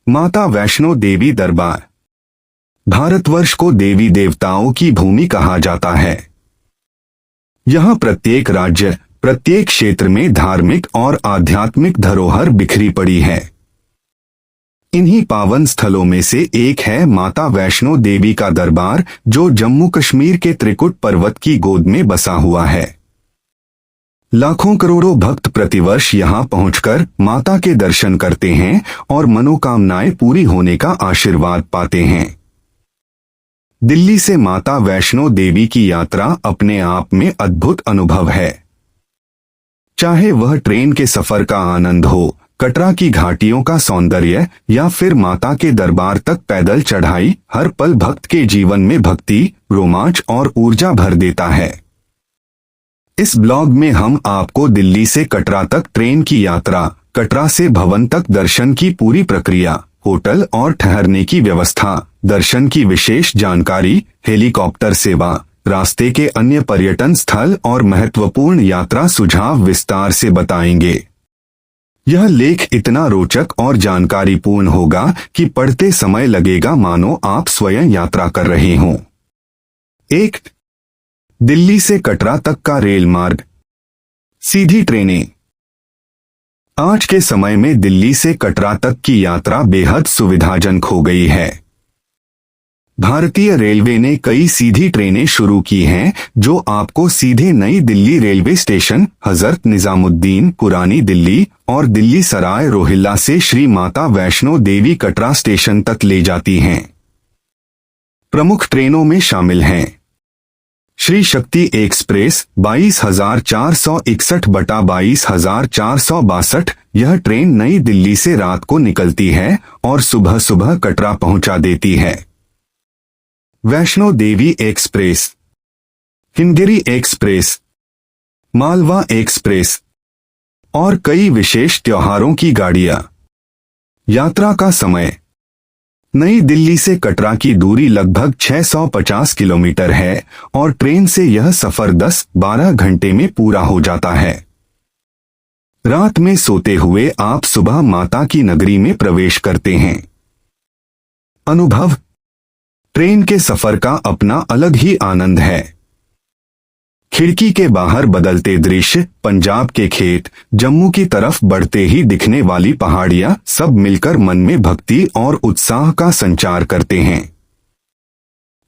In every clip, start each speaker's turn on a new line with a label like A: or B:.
A: माता वैष्णो देवी दरबार। भारतवर्ष को देवी देवताओं की भूमि कहा जाता है। यहाँ प्रत्येक राज्य, प्रत्येक क्षेत्र में धार्मिक और आध्यात्मिक धरोहर बिखरी पड़ी है। इन्हीं पावन स्थलों में से एक है माता वैष्णो देवी का दरबार, जो जम्मू कश्मीर के त्रिकुट पर्वत की गोद में बसा हुआ है। लाखों करोड़ों भक्त प्रतिवर्ष यहाँ पहुंचकर माता के दर्शन करते हैं और मनोकामनाएं पूरी होने का आशीर्वाद पाते हैं। दिल्ली से माता वैष्णो देवी की यात्रा अपने आप में अद्भुत अनुभव है। चाहे वह ट्रेन के सफर का आनंद हो, कटरा की घाटियों का सौंदर्य या फिर माता के दरबार तक पैदल चढ़ाई, हर पल भक्त के जीवन में भक्ति, रोमांच और ऊर्जा भर देता है। इस ब्लॉग में हम आपको दिल्ली से कटरा तक ट्रेन की यात्रा, कटरा से भवन तक दर्शन की पूरी प्रक्रिया, होटल और ठहरने की व्यवस्था, दर्शन की विशेष जानकारी, हेलीकॉप्टर सेवा, रास्ते के अन्य पर्यटन स्थल और महत्वपूर्ण यात्रा सुझाव विस्तार से बताएंगे। यह लेख इतना रोचक और जानकारीपूर्ण होगा कि पढ़ते समय लगेगा मानो आप स्वयं यात्रा कर रहे हों। 1. दिल्ली से कटरा तक का रेल मार्ग। सीधी ट्रेनें। आज के समय में दिल्ली से कटरा तक की यात्रा बेहद सुविधाजनक हो गई है। भारतीय रेलवे ने कई सीधी ट्रेनें शुरू की हैं, जो आपको सीधे नई दिल्ली रेलवे स्टेशन, हजरत निजामुद्दीन, पुरानी दिल्ली और दिल्ली सराय रोहिल्ला से श्री माता वैष्णो देवी कटरा स्टेशन तक ले जाती हैं। प्रमुख ट्रेनों में शामिल हैं श्री शक्ति एक्सप्रेस 22,461 बटा 22,462। यह ट्रेन नई दिल्ली से रात को निकलती है और सुबह सुबह कटरा पहुंचा देती है। Vaishno Devi express, Himgiri express, Malwa express और कई विशेष त्योहारों की गाड़ियां। यात्रा का समय। नई दिल्ली से कटरा की दूरी लगभग 650 किलोमीटर है और ट्रेन से यह सफर 10-12 घंटे में पूरा हो जाता है। रात में सोते हुए आप सुबह माता की नगरी में प्रवेश करते हैं। अनुभव। ट्रेन के सफर का अपना अलग ही आनंद है। खिड़की के बाहर बदलते दृश्य, पंजाब के खेत, जम्मू की तरफ बढ़ते ही दिखने वाली पहाड़ियां, सब मिलकर मन में भक्ति और उत्साह का संचार करते हैं।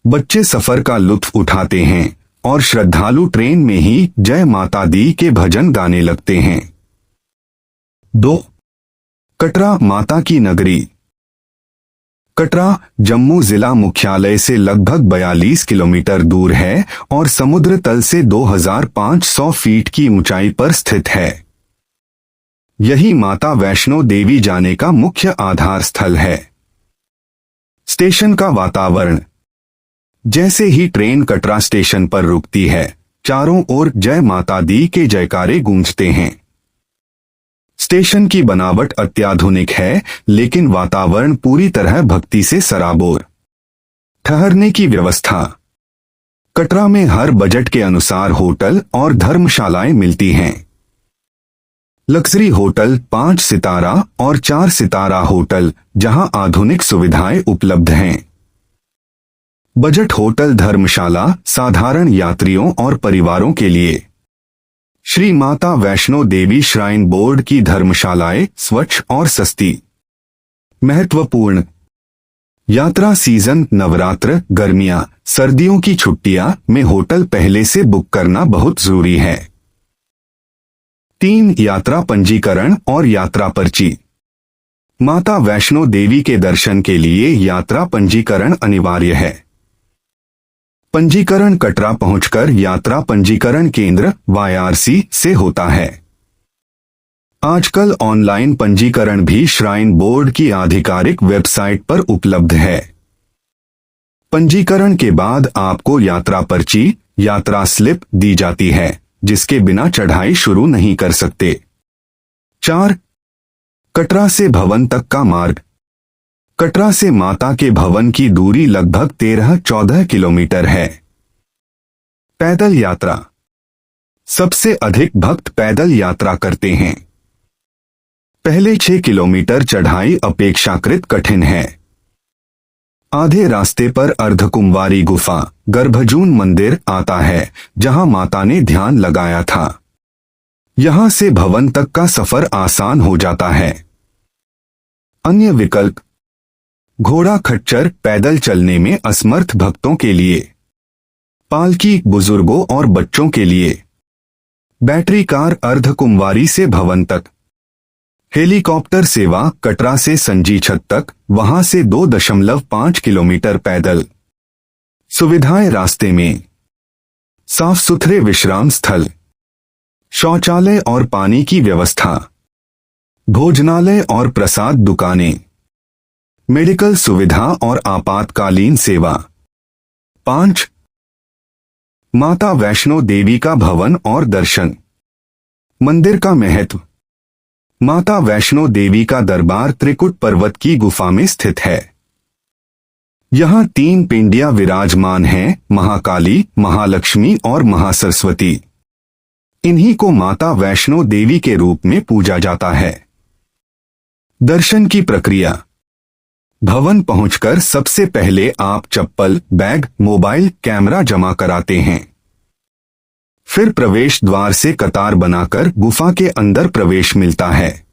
A: बच्चे सफर का लुत्फ उठाते हैं और श्रद्धालु ट्रेन में ही जय माता दी के भजन गाने लगते हैं। 2. कटरा माता की नगरी। कटरा जम्मू जिला मुख्यालय से लगभग 42 किलोमीटर दूर है और समुद्र तल से 2,500 फीट की ऊंचाई पर स्थित है। यही माता वैष्णो देवी जाने का मुख्य आधार स्थल है। स्टेशन का वातावरण। जैसे ही ट्रेन कटरा स्टेशन पर रुकती है, चारों ओर जय माता दी के जयकारे गूंजते हैं। स्टेशन की बनावट अत्याधुनिक है, लेकिन वातावरण पूरी तरह भक्ति से सराबोर। ठहरने की व्यवस्था। कटरा में हर बजट के अनुसार होटल और धर्मशालाएं मिलती हैं। लग्जरी होटल 5 सितारा और 4 सितारा होटल, जहां आधुनिक सुविधाएं उपलब्ध हैं। बजट होटल धर्मशाला साधारण यात्रियों और परिवारों के लिए। श्री माता वैष्णो देवी श्राइन बोर्ड की धर्मशालाएं स्वच्छ और सस्ती। महत्वपूर्ण। यात्रा सीजन, नवरात्र, गर्मियां, सर्दियों की छुट्टियां में होटल पहले से बुक करना बहुत जरूरी है। 3. यात्रा पंजीकरण और यात्रा पर्ची। माता वैष्णो देवी के दर्शन के लिए यात्रा पंजीकरण अनिवार्य है। पंजीकरण कटरा पहुंचकर यात्रा पंजीकरण केंद्र YRC से होता है। आजकल ऑनलाइन पंजीकरण भी श्राइन बोर्ड की आधिकारिक वेबसाइट पर उपलब्ध है। पंजीकरण के बाद आपको यात्रा पर्ची, यात्रा स्लिप दी जाती है, जिसके बिना चढ़ाई शुरू नहीं कर सकते। 4. कटरा से भवन तक का मार्ग। कटरा से माता के भवन की दूरी लगभग 13-14 किलोमीटर है। पैदल यात्रा। सबसे अधिक भक्त पैदल यात्रा करते हैं। पहले 6 किलोमीटर चढ़ाई अपेक्षाकृत कठिन है। आधे रास्ते पर अर्धकुंवारी गुफा गर्भजून मंदिर आता है, जहां माता ने ध्यान लगाया था। यहां से भवन तक का सफर आसान हो जाता है। अन्य विकल्प: घोड़ा खच्चर पैदल चलने में असमर्थ भक्तों के लिए, पालकी बुजुर्गों और बच्चों के लिए, बैटरी कार अर्धकुंवारी से भवन तक, हेलीकॉप्टर सेवा कटरा से संजीछत तक, वहां से 2.5 किलोमीटर पैदल। सुविधाएं रास्ते में: साफ सुथरे विश्राम स्थल, शौचालय और पानी की व्यवस्था, भोजनालय और प्रसाद दुकानें, मेडिकल सुविधा और आपातकालीन सेवा। 5. माता वैष्णो देवी का भवन और दर्शन। मंदिर का महत्व: माता वैष्णो देवी का दरबार त्रिकुट पर्वत की गुफा में स्थित है। यहाँ 3 पिंडियां विराजमान हैं, महाकाली, महालक्ष्मी और महासरस्वती। इन्हीं को माता वैष्णो देवी के रूप में पूजा जाता है। दर्शन की प्रक्रिया: भवन पहुंचकर सबसे पहले आप चप्पल, बैग, मोबाइल, कैमरा जमा कराते हैं। फिर प्रवेश द्वार से कतार बनाकर गुफा के अंदर प्रवेश मिलता है।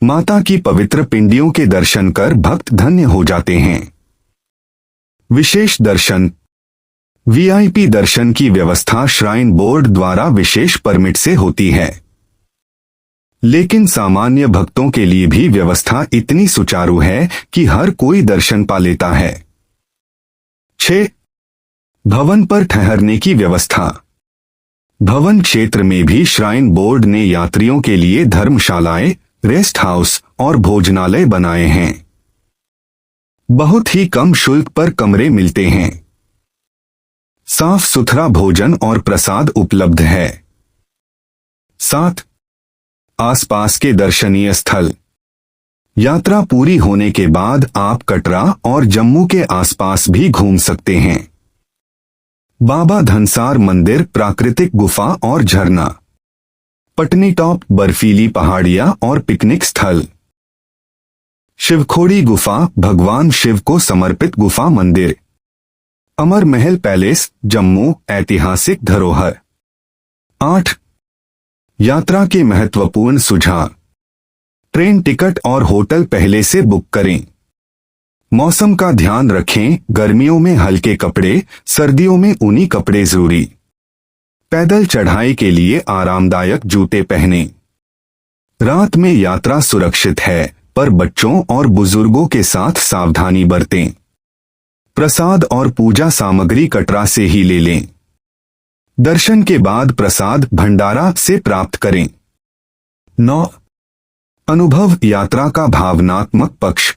A: माता की पवित्र पिंडियों के दर्शन कर भक्त धन्य हो जाते हैं। विशेष दर्शन: वीआईपी दर्शन की व्यवस्था श्राइन बोर्ड द्वारा विशेष परमिट से होती है, लेकिन सामान्य भक्तों के लिए भी व्यवस्था इतनी सुचारू है कि हर कोई दर्शन पा लेता है। 6. भवन पर ठहरने की व्यवस्था। भवन क्षेत्र में भी श्राइन बोर्ड ने यात्रियों के लिए धर्मशालाएं, रेस्ट हाउस और भोजनालय बनाए हैं। बहुत ही कम शुल्क पर कमरे मिलते हैं। साफ सुथरा भोजन और प्रसाद उपलब्ध है। 7. आसपास के दर्शनीय स्थल। यात्रा पूरी होने के बाद आप कटरा और जम्मू के आसपास भी घूम सकते हैं। बाबा धनसार मंदिर, प्राकृतिक गुफा और झरना, पटनी टॉप बर्फीली पहाड़ियां और पिकनिक स्थल, शिवखोड़ी गुफा भगवान शिव को समर्पित गुफा मंदिर, अमर महल पैलेस जम्मू ऐतिहासिक धरोहर। 8. यात्रा के महत्वपूर्ण सुझाव। ट्रेन टिकट और होटल पहले से बुक करें। मौसम का ध्यान रखें, गर्मियों में हल्के कपड़े, सर्दियों में ऊनी कपड़े जरूरी। पैदल चढ़ाई के लिए आरामदायक जूते पहनें। रात में यात्रा सुरक्षित है, पर बच्चों और बुजुर्गों के साथ सावधानी बरतें। प्रसाद और पूजा सामग्री कटरा से ही ले लें। दर्शन के बाद प्रसाद भंडारा से प्राप्त करें। 9. अनुभव यात्रा का भावनात्मक पक्ष।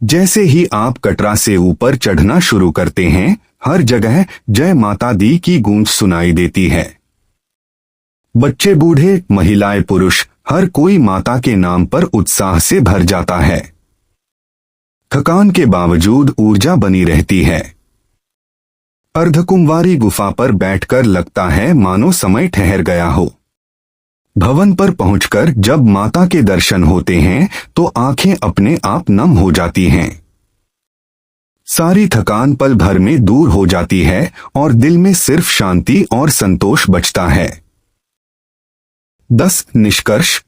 A: जैसे ही आप कटरा से ऊपर चढ़ना शुरू करते हैं, हर जगह जय माता दी की गूंज सुनाई देती है। बच्चे, बूढ़े, महिलाएं, पुरुष, हर कोई माता के नाम पर उत्साह से भर जाता है। थकान के बावजूद ऊर्जा बनी रहती है। अर्धकुंवारी गुफा पर बैठकर लगता है मानो समय ठहर गया हो। भवन पर पहुंचकर जब माता के दर्शन होते हैं तो आंखें अपने आप नम हो जाती हैं। सारी थकान पल भर में दूर हो जाती है और दिल में सिर्फ शांति और संतोष बचता है। 10. निष्कर्ष।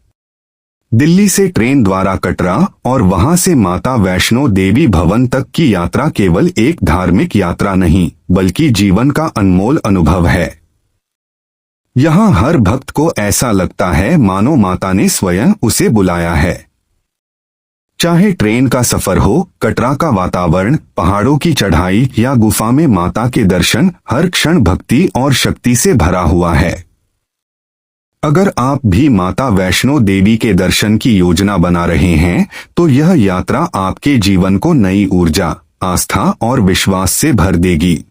A: दिल्ली से ट्रेन द्वारा कटरा और वहां से माता वैष्णो देवी भवन तक की यात्रा केवल एक धार्मिक यात्रा नहीं, बल्कि जीवन का अनमोल अनुभव है। यहाँ हर भक्त को ऐसा लगता है मानो माता ने स्वयं उसे बुलाया है। चाहे ट्रेन का सफर हो, कटरा का वातावरण, पहाड़ों की चढ़ाई या गुफा में माता के दर्शन, हर क्षण भक्ति और शक्ति से भरा हुआ है। अगर आप भी माता वैष्णो देवी के दर्शन की योजना बना रहे हैं, तो यह यात्रा आपके जीवन को नई ऊर्जा, आस्था और विश्वास से भर देगी।